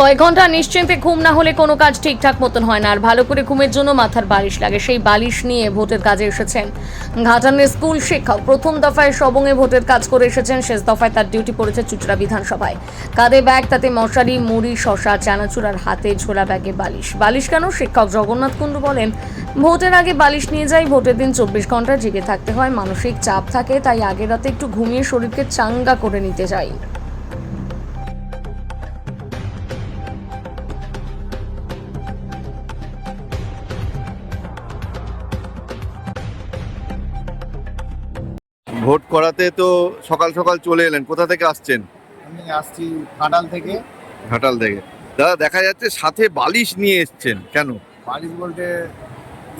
কয়েক ঘন্টা নিশ্চিন্তে ঘুম না হলে কোনো কাজ ঠিকঠাক মতন হয় না। আর ভালো করে ঘুমের জন্য মাথার বালিশ লাগে। সেই বালিশ নিয়ে ভোটের কাজে এসেছেন ঘাটালের স্কুল শিক্ষক। প্রথম দফায় সবংয়ে ভোটের কাজ করে এসেছেন, শেষ দফায় তার ডিউটি পড়েছে চুঁচুড়া বিধানসভায়। কাঁধে ব্যাগ, তাতে মশারি, মুড়ি, শশা, চানাচুর আর হাতে ঝোলা ব্যাগে বালিশ। বালিশ কেন? শিক্ষক জগন্নাথ কুণ্ডু বলেন, ভোটের আগে বালিশ নিয়ে যাই। ভোটের দিন 24 ঘন্টা জেগে থাকতে হয়, মানসিক চাপ থাকে, তাই আগের রাতে একটু ঘুমিয়ে শরীরকে চাঙ্গা করে নিতে যাই। ভোট করাতে তো সকাল সকাল চলে এলেন, কোথা থেকে আসছেন? আমি আসছি ঘাটাল থেকে। ঘাটাল থেকে। দাদা, দেখা যাচ্ছে সাথে বালিশ নিয়ে এসছেন কেন? বালিশ বলতে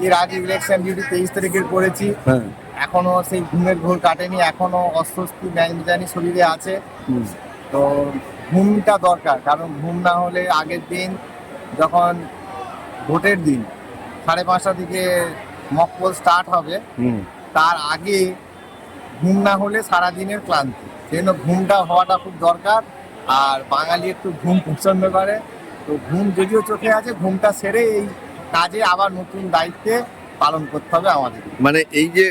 এর আগে ইলেকশন ডিউটি 23 তারিখের করেছি, হ্যাঁ। এখনো সেই ঘুমের ঘোর কাটেনি, এখনো অস্বস্তি ম্যানজানি শরীরে আছে। তো ঘুমটা দরকার, কারণ ঘুম না হলে আগের দিন যখন ভোটের দিন 5:30টার দিকে মক পোল স্টার্ট হবে, তার আগে ঘুম না হলে সারাদিনের ক্লান্তি, সেই জন্য ঘুমটা হওয়াটা খুব দরকার। আর বাঙালি একটু ঘুম পছন্দ করে, তো ঘুম যদিও চোখে আছে, ঘুমটা সেরে এই কাজে আবার নতুন দায়িত্বে পালন করতে হবে আমাদের। মানে এই যে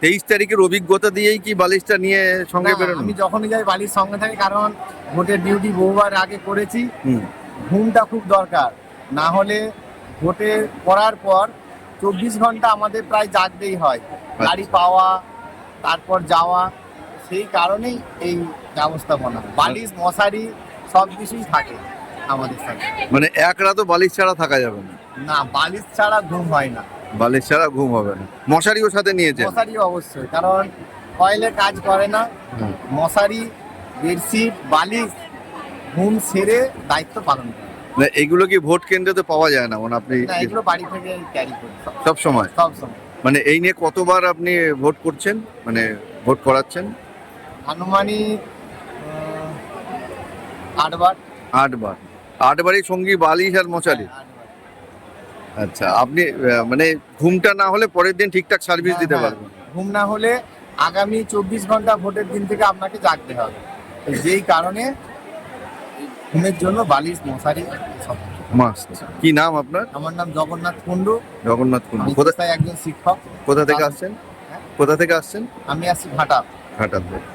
23 তারিখের অভিজ্ঞতা দিয়েই কি বালিশটা নিয়ে সঙ্গে না, বেরোনো? আমি যখনই যাই বালির সঙ্গে থাকি, কারণ ভোটের ডিউটি বহুবার আগে করেছি। ঘুমটা খুব দরকার, না হলে ভোটে করার পর 24 ঘন্টা আমাদের প্রায় জাগতেই হয়, গাড়ি পাওয়া, তারপর যাওয়া। সেই কারণেই এই ব্যবস্থাপনা, বালিশ, মশারি সব কিছুই থাকে আমাদের সাথে। মানে এক রাতও বালিশ ছাড়া থাকা যাবে না? না, বালিশ ছাড়া ঘুম হয় না। বালিশ ছাড়া ঘুম হবে না। মশারিও সাথে নিয়েছেন? মশারি অবশ্যই, কারণ কয়েলে কাজ করে না। মশারি, বেডশিট, বালিশ, ঘুম সেরে দায়িত্ব পালন করে। না, এগুলো কি ভোট কেন্দ্রে পাওয়া যায় না? মানে আপনি না, এগুলো বাড়ি থেকে ক্যারি করি সব সময়? সব সময়। মানে এই নিয়ে কতবার আপনি ভোট করছেন, মানে ভোট করাচ্ছেন? আনুমানিক 8 বার। 8 বার। 8 বারই সঙ্গী বালিশ আর মশারি? হ্যাঁ, 8 বার। আচ্ছা, আপনি মানে ঘুমটা না হলে পরের দিন ঠিকঠাক সার্ভিস হ্যাঁ, দিতে হ্যাঁ। পারবেন? ঘুম না হলে আগামী 24 ঘন্টা ভোটের দিন থেকে আপনাকে জাগতে হবে, তো যেই কারণে ঘুমের জন্য বালিশ, মশারি সব। মাস্ট। কি নাম আপনার? আমার নাম জগন্নাথ কুণ্ডু। জগন্নাথ কুণ্ডু। আমি কোথা পেশায় একজন শিক্ষক। কোথা থেকে আসছেন? হ্যাঁ? কোথা থেকে আসছেন? আমি আসছি ঘাটাল। ঘাটাল থেকে।